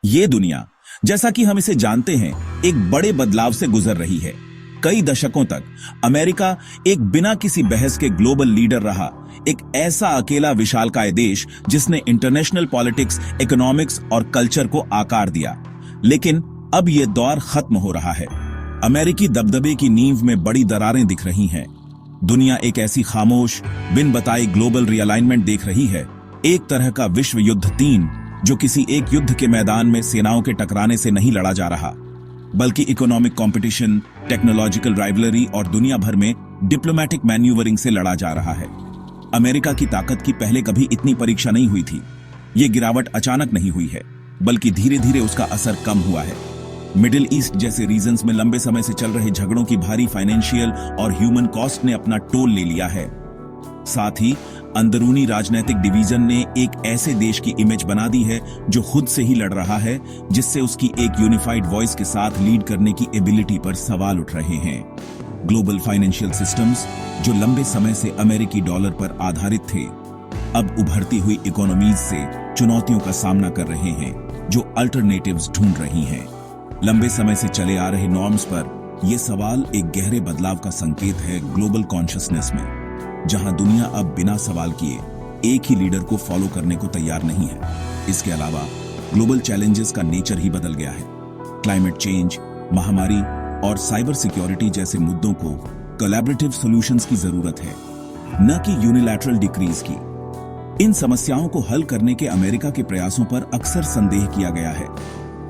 ये दुनिया, जैसा कि हम इसे जानते हैं, एक बड़े बदलाव से गुजर रही है। कई दशकों तक अमेरिका एक बिना किसी बहस के ग्लोबल लीडर रहा, एक ऐसा अकेला विशालकाय देश जिसने इंटरनेशनल पॉलिटिक्स, इकोनॉमिक्स और कल्चर को आकार दिया। लेकिन अब यह दौर खत्म हो रहा है। अमेरिकी दबदबे की नींव में बड़ी दरारें दिख रही हैं। दुनिया एक ऐसी खामोश, बिन बताए ग्लोबल रिअलाइनमेंट देख रही है, एक तरह का विश्व युद्ध 3 जो किसी एक युद्ध के मैदान में सेनाओं के टकराने से नहीं लड़ा जा रहा, बल्कि इकोनॉमिक कंपटीशन, टेक्नोलॉजिकल राइवलरी और दुनिया भर में डिप्लोमैटिक मैन्यूवरिंग से लड़ा जा रहा है। अमेरिका की ताकत की पहले कभी इतनी परीक्षा नहीं हुई थी। ये गिरावट अचानक नहीं हुई है, बल्कि धीरे धीरे उसका असर कम हुआ है। मिडिल ईस्ट जैसे रीजन्स में लंबे समय से चल रहे झगड़ों की भारी फाइनेंशियल और ह्यूमन कॉस्ट ने अपना टोल ले लिया है। साथ ही अंदरूनी राजनीतिक डिवीजन ने एक ऐसे देश की इमेज बना दी है जो खुद से ही लड़ रहा है, जिससे उसकी एक यूनिफाइड वॉइस के साथ लीड करने की एबिलिटी पर सवाल उठ रहे हैं। ग्लोबल फाइनेंशियल सिस्टम्स जो लंबे समय से अमेरिकी डॉलर पर आधारित थे, अब उभरती हुई इकोनॉमीज से चुनौतियों का सामना कर रहे हैं, जो अल्टरनेटिव्स ढूंढ रही हैं। लंबे समय से चले आ रहे नॉर्म्स पर यह सवाल एक गहरे बदलाव का संकेत है ग्लोबल कॉन्शियसनेस में, जहां दुनिया अब बिना सवाल किए एक ही लीडर को फॉलो करने को तैयार नहीं है। इसके अलावा ग्लोबल चैलेंजेस का नेचर ही बदल गया है। क्लाइमेट चेंज, महामारी और साइबर सिक्योरिटी जैसे मुद्दों को कोलैबोरेटिव सॉल्यूशंस की जरूरत है, न कि यूनिलैटरल डिक्रीज की। इन समस्याओं को हल करने के अमेरिका के प्रयासों पर अक्सर संदेह किया गया है,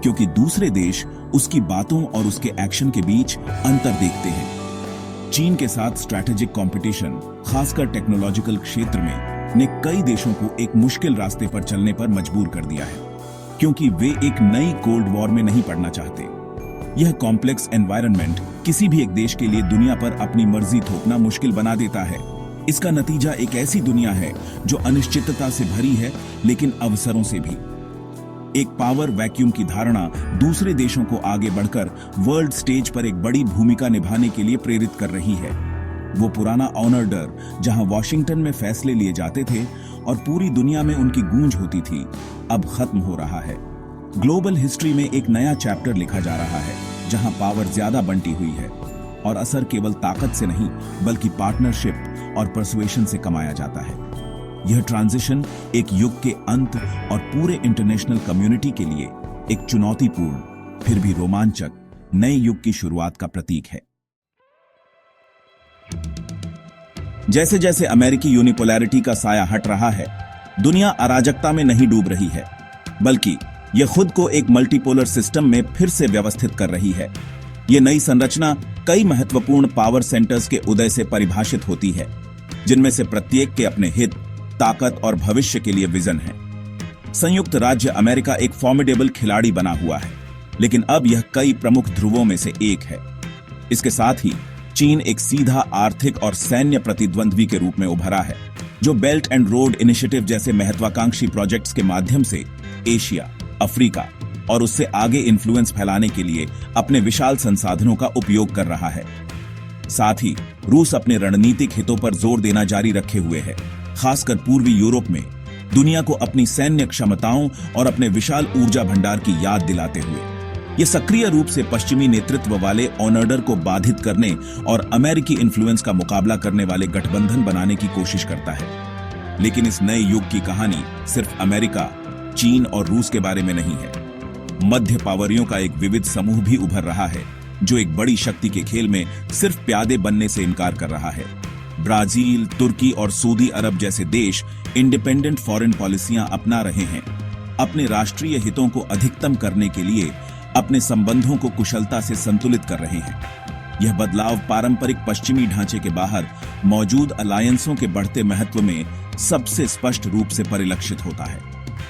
क्योंकि दूसरे देश उसकी बातों और उसके एक्शन के बीच अंतर देखते हैं। चीन के साथ स्ट्रैटेजिक कंपटीशन, खासकर टेक्नोलॉजिकल क्षेत्र में, ने कई देशों को एक मुश्किल रास्ते पर चलने पर मजबूर कर दिया है, क्योंकि वे एक नई कोल्ड वॉर में नहीं पड़ना चाहते। यह कॉम्प्लेक्स एनवायरनमेंट किसी भी एक देश के लिए दुनिया पर अपनी मर्जी थोपना मुश्किल बना देता है। इसका नतीजा एक ऐसी दुनिया है जो अनिश्चितता से भरी है, लेकिन अवसरों से भी। एक पावर वैक्यूम की धारणा दूसरे देशों को आगे बढ़कर वर्ल्ड स्टेज पर एक बड़ी भूमिका निभाने के लिए प्रेरित कर रही है। वो पुराना ऑनर डर, जहां वॉशिंगटन में फैसले लिए जाते थे और पूरी दुनिया में उनकी गूंज होती थी, अब खत्म हो रहा है। ग्लोबल हिस्ट्री में एक नया चैप्टर लिखा जा रहा है, जहां पावर ज्यादा बंटी हुई है और असर केवल ताकत से नहीं, बल्कि पार्टनरशिप और परसुएशन से कमाया जाता है। यह ट्रांजिशन एक युग के अंत और पूरे इंटरनेशनल कम्युनिटी के लिए एक चुनौतीपूर्ण फिर भी रोमांचक नए युग की शुरुआत का प्रतीक है। जैसे जैसे अमेरिकी यूनिपोलैरिटी का साया हट रहा है, दुनिया अराजकता में नहीं डूब रही है, बल्कि यह खुद को एक मल्टीपोलर सिस्टम में फिर से व्यवस्थित कर रही है। यह नई संरचना कई महत्वपूर्ण पावर सेंटर्स के उदय से परिभाषित होती है, जिनमें से प्रत्येक के अपने हित, ताकत और भविष्य के लिए विजन है। संयुक्त राज्य अमेरिका एक फॉर्मिडेबल खिलाड़ी बना हुआ है, लेकिन अब यह कई प्रमुख ध्रुवों में से एक है। इसके साथ ही चीन एक सीधा आर्थिक और सैन्य प्रतिद्वंद्वी के रूप में उभरा है, जो बेल्ट एंड रोड इनिशिएटिव जैसे महत्वाकांक्षी प्रोजेक्ट्स के माध्यम से एशिया, अफ्रीका और उससे आगे इन्फ्लुएंस फैलाने के लिए अपने विशाल संसाधनों का उपयोग कर रहा है। साथ ही रूस अपने रणनीतिक हितों पर जोर देना जारी रखे हुए है, खासकर पूर्वी यूरोप में, दुनिया को अपनी सैन्य क्षमताओं और अपने विशाल ऊर्जा भंडार की याद दिलाते हुए। यह सक्रिय रूप से पश्चिमी नेतृत्व वाले ऑनर्डर को बाधित करने और अमेरिकी इन्फ्लुएंस का मुकाबला करने वाले गठबंधन बनाने की कोशिश करता है। लेकिन इस नए युग की कहानी सिर्फ अमेरिका, चीन और रूस के बारे में नहीं है। मध्य पावरियों का एक विविध समूह भी उभर रहा है, जो एक बड़ी शक्ति के खेल में सिर्फ प्यादे बनने से इनकार कर रहा है। ब्राजील, तुर्की और सऊदी अरब जैसे देश इंडिपेंडेंट फॉरेन पॉलिसियां अपना रहे हैं, अपने राष्ट्रीय हितों को अधिकतम करने के लिए अपने संबंधों को कुशलता से संतुलित कर रहे हैं। यह बदलाव पारंपरिक पश्चिमी ढांचे के बाहर मौजूद अलायंसों के बढ़ते महत्व में सबसे स्पष्ट रूप से परिलक्षित होता है।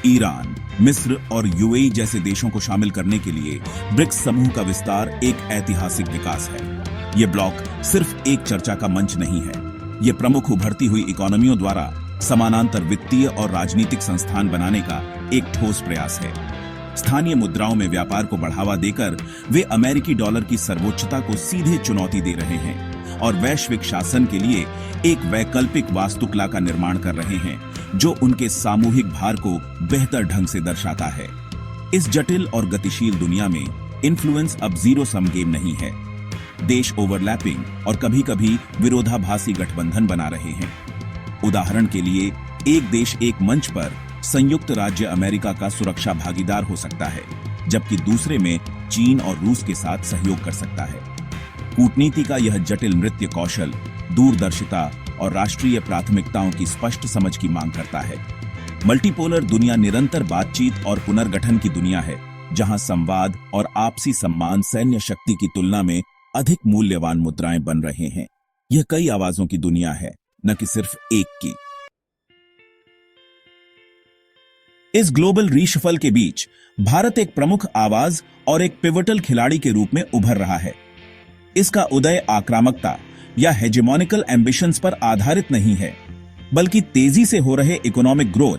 ईरान, मिस्र और यूएई जैसे देशों को शामिल करने के लिए ब्रिक्स समूह का विस्तार एक ऐतिहासिक विकास है। यह ब्लॉक सिर्फ एक चर्चा का मंच नहीं है, यह प्रमुख उभरती हुई इकोनॉमियों द्वारा समानांतर वित्तीय और राजनीतिक संस्थान बनाने का एक ठोस प्रयास है। स्थानीय मुद्राओं में व्यापार को बढ़ावा देकर वे अमेरिकी डॉलर की सर्वोच्चता को सीधे चुनौती दे रहे हैं और वैश्विक शासन के लिए एक वैकल्पिक वास्तुकला का निर्माण कर रहे हैं, जो उनके सामूहिक भार को बेहतर ढंग से दर्शाता है। इस जटिल और गतिशील दुनिया में इन्फ्लुएंस अब जीरो सम गेम नहीं है। देश ओवरलैपिंग और कभी-कभी विरोधाभासी गठबंधन बना रहे हैं। उदाहरण के लिए, एक देश एक मंच पर संयुक्त राज्य अमेरिका का सुरक्षा भागीदार हो सकता है, जबकि दूसरे में चीन और रूस के साथ सहयोग कर सकता है। कूटनीति का यह जटिल नृत्य कौशल दूरदर्शिता और राष्ट्रीय प्राथमिकताओं की स्पष्ट समझ की मांग करता है। मल्टीपोलर दुनिया निरंतर बातचीत और पुनर्गठन की दुनिया है, जहां संवाद और आपसी सम्मान सैन्य शक्ति की तुलना में अधिक मूल्यवान मुद्राएं बन रहे हैं। यह कई आवाजों की दुनिया है, न कि सिर्फ एक की। इस ग्लोबल रीशफल के बीच भारत एक प्रमुख आवाज और एक पिवटल खिलाड़ी के रूप में उभर रहा है। इसका उदय आक्रामकता या हेजेमोनिकल एम्बिशंस पर आधारित नहीं है, बल्कि तेजी से हो रहे इकोनॉमिक ग्रोथ,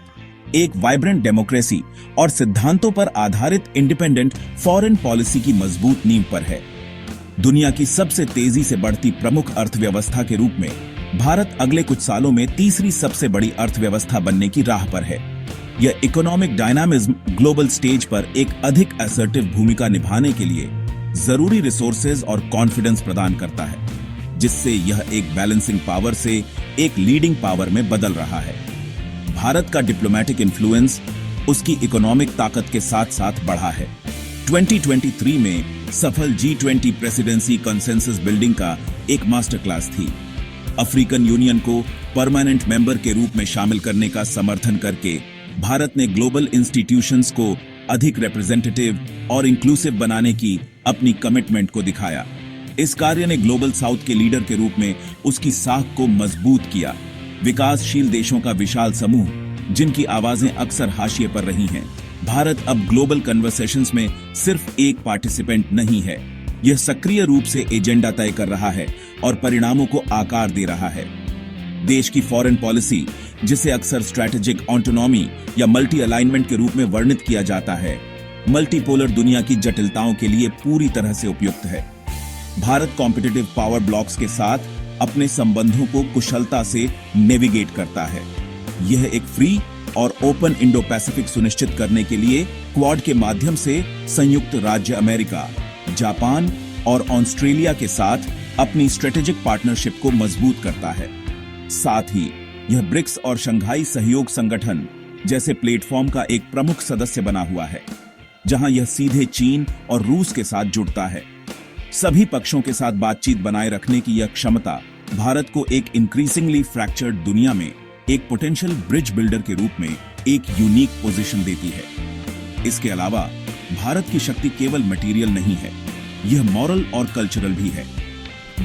एक वाइब्रेंट डेमोक्रेसी और सिद्धांतों पर आधारित इंडिपेंडेंट फॉरेन पॉलिसी की मजबूत नींव पर है। दुनिया की सबसे तेजी से बढ़ती प्रमुख अर्थव्यवस्था के रूप में भारत अगले कुछ सालों में तीसरी सबसे बड़ी अर्थव्यवस्था बनने की राह पर है। यह इकोनॉमिक डायनामिज्म ग्लोबल स्टेज पर एक अधिक असर्टिव भूमिका निभाने के लिए जरूरी रिसोर्सेज और कॉन्फिडेंस प्रदान करता है, जिससे यह एक बैलेंसिंग पावर से एक लीडिंग पावर में बदल रहा है। भारत का डिप्लोमैटिक इन्फ्लुएंस उसकी इकोनॉमिक ताकत के साथ साथ बढ़ा है। 2023 में सफल G20 प्रेसिडेंसी कंसेंसस बिल्डिंग का एक मास्टर क्लास थी। अफ्रीकन यूनियन को परमानेंट मेंबर के रूप में शामिल करने का समर्थन करके भारत ने ग्लोबल इंस्टीट्यूशंस को अधिक रिप्रेजेंटेटिव और इंक्लूसिव बनाने की अपनी कमिटमेंट को दिखाया। इस कार्य ने ग्लोबल साउथ के लीडर के रूप में उसकी साख को मजबूत किया। विकासशील देशों का विशाल समूह, जिनकी आवाजें अक्सर हाशिए पर रही हैं, भारत अब ग्लोबल कन्वर्सेशंस में सिर्फ एक पार्टिसिपेंट नहीं है। यह सक्रिय रूप से एजेंडा तय कर रहा है और परिणामों को आकार दे रहा है। देश की फॉरेन पॉलिसी, जिसे अक्सर स्ट्रैटेजिक ऑटोनॉमी या मल्टी अलाइनमेंट के रूप में वर्णित किया जाता है, मल्टीपोलर दुनिया की जटिलताओं के लिए पूरी तरह से उपयुक्त है। भारत कॉम्पिटिटिव पावर ब्लॉक्स के साथ अपने संबंधों को कुशलता से नेविगेट करता है। यह एक फ्री और ओपन इंडो पैसिफिक सुनिश्चित करने के लिए क्वाड के माध्यम से संयुक्त राज्य अमेरिका, जापान और ऑस्ट्रेलिया के साथ अपनी स्ट्रेटेजिक पार्टनरशिप को मजबूत करता है। साथ ही यह ब्रिक्स और शंघाई सहयोग संगठन जैसे प्लेटफॉर्म का एक प्रमुख सदस्य बना हुआ है, जहां यह सीधे चीन और रूस के साथ जुड़ता है। सभी पक्षों के साथ बातचीत बनाए रखने की यह क्षमता भारत को एक इंक्रीजिंगली फ्रैक्चर्ड दुनिया में एक पोटेंशियल ब्रिज बिल्डर के रूप में एक यूनिक पोजीशन देती है। इसके अलावा भारत की शक्ति केवल मटेरियल नहीं है, यह मॉरल और कल्चरल भी है।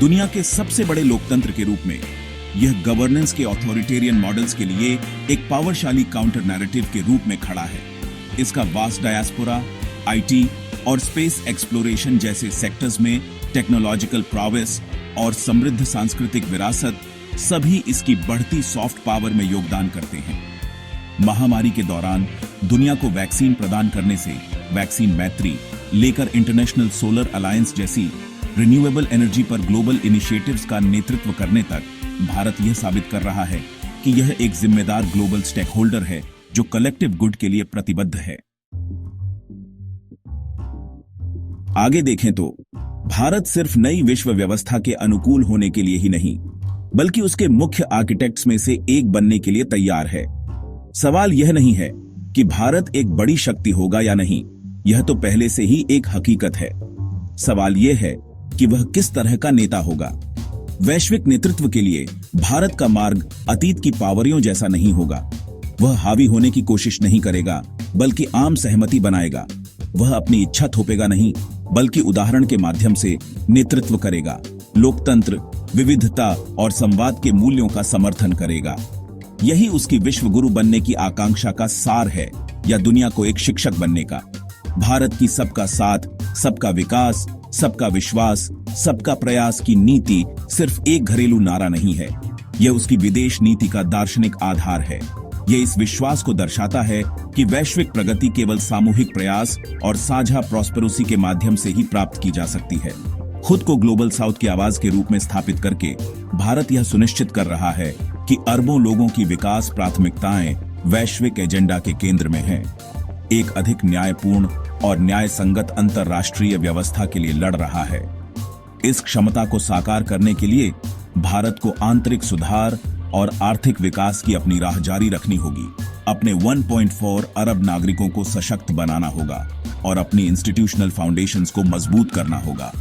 दुनिया के सबसे बड़े लोकतंत्र के रूप में यह गवर्नेंस के ऑथोरिटेरियन मॉडल्स के लिए एक पावरशाली काउंटर नैरेटिव के रूप में खड़ा है। इसका वास्ट डायस्पोरा, आईटी और स्पेस एक्सप्लोरेशन जैसे सेक्टर्स में टेक्नोलॉजिकल प्रोग्रेस और समृद्ध सांस्कृतिक विरासत सभी इसकी बढ़ती सॉफ्ट पावर में योगदान करते हैं। महामारी के दौरान दुनिया को वैक्सीन प्रदान करने से वैक्सीन मैत्री लेकर इंटरनेशनल सोलर अलायंस जैसी रिन्यूएबल एनर्जी पर ग्लोबल इनिशिएटिव्स का नेतृत्व करने तक भारत यह साबित कर रहा है कि यह एक जिम्मेदार ग्लोबल स्टेक होल्डर है जो कलेक्टिव गुड के लिए प्रतिबद्ध है। आगे देखें तो भारत सिर्फ नई विश्व व्यवस्था के अनुकूल होने के लिए ही नहीं, बल्कि उसके मुख्य आर्किटेक्ट्स में से एक बनने के लिए तैयार है। सवाल यह नहीं है कि भारत एक बड़ी शक्ति होगा या नहीं, यह तो पहले से ही एक हकीकत है। सवाल यह है कि वह किस तरह का नेता होगा। वैश्विक नेतृत्व के लिए भारत का मार्ग अतीत की पावरियों जैसा नहीं होगा। वह हावी होने की कोशिश नहीं करेगा, बल्कि आम सहमति बनाएगा। वह अपनी इच्छा थोपेगा नहीं, बल्कि उदाहरण के माध्यम से नेतृत्व करेगा। लोकतंत्र, विविधता और संवाद के मूल्यों का समर्थन करेगा। यही उसकी विश्व गुरु बनने की आकांक्षा का सार है, या दुनिया को एक शिक्षक बनने का। भारत की सबका साथ, सबका विकास, सबका विश्वास, सबका प्रयास की नीति सिर्फ एक घरेलू नारा नहीं है, यह उसकी विदेश नीति का दार्शनिक आधार है। यह इस विश्वास को दर्शाता है कि वैश्विक प्रगति केवल सामूहिक प्रयास और साझा प्रॉस्पेरिटी के माध्यम से ही प्राप्त की जा सकती है। खुद को ग्लोबल साउथ की आवाज के रूप में स्थापित करके भारत यह सुनिश्चित कर रहा है कि अरबों लोगों की विकास प्राथमिकताएं वैश्विक एजेंडा के केंद्र में हैं। एक अधिक न्यायपूर्ण और न्याय संगत अंतर्राष्ट्रीय व्यवस्था के लिए लड़ रहा है। इस क्षमता को साकार करने के लिए भारत को आंतरिक सुधार और आर्थिक विकास की अपनी राह जारी रखनी होगी, अपने 1.4 अरब नागरिकों को सशक्त बनाना होगा और अपनी इंस्टीट्यूशनल फाउंडेशंस को मजबूत करना होगा।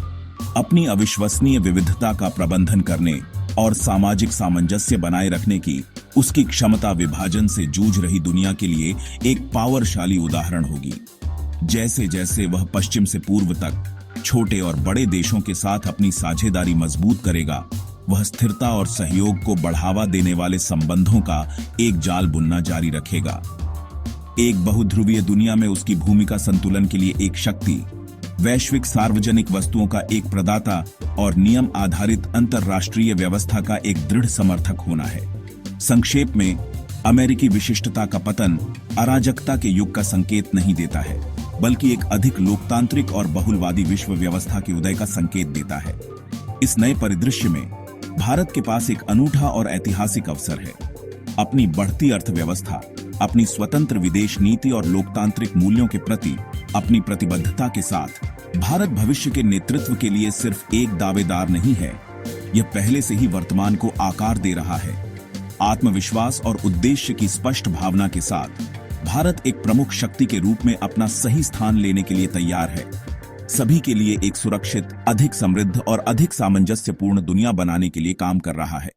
अपनी अविश्वसनीय विविधता का प्रबंधन करने और सामाजिक सामंजस्य बनाए रखने की उसकी क्षमता विभाजन से जूझ रही दुनिया के लिए एक पावरशाली उदाहरण होगी। जैसे जैसे वह पश्चिम से पूर्व तक छोटे और बड़े देशों के साथ अपनी साझेदारी मजबूत करेगा, वह स्थिरता और सहयोग को बढ़ावा देने वाले संबंधों का एक जाल बुनना जारी रखेगा। एक बहुध्रुवीय दुनिया में उसकी भूमिका संतुलन के लिए एक शक्ति, वैश्विक सार्वजनिक वस्तुओं का एक प्रदाता और नियम आधारित अंतर्राष्ट्रीय व्यवस्था का एक दृढ़ समर्थक होना है। संक्षेप में, अमेरिकी विशिष्टता का पतन अराजकता के युग का संकेत नहीं देता है, बल्कि एक अधिक लोकतांत्रिक और बहुलवादी विश्व व्यवस्था के उदय का संकेत देता है। इस नए परिदृश्य में भारत के पास एक अनूठा और ऐतिहासिक अवसर है। अपनी बढ़ती अर्थव्यवस्था, अपनी स्वतंत्र विदेश नीति और लोकतांत्रिक मूल्यों के प्रति अपनी प्रतिबद्धता के साथ भारत भविष्य के नेतृत्व के लिए सिर्फ एक दावेदार नहीं है, यह पहले से ही वर्तमान को आकार दे रहा है। आत्मविश्वास और उद्देश्य की स्पष्ट भावना के साथ भारत एक प्रमुख शक्ति के रूप में अपना सही स्थान लेने के लिए तैयार है, सभी के लिए एक सुरक्षित, अधिक समृद्ध और अधिक सामंजस्यपूर्ण दुनिया बनाने के लिए काम कर रहा है।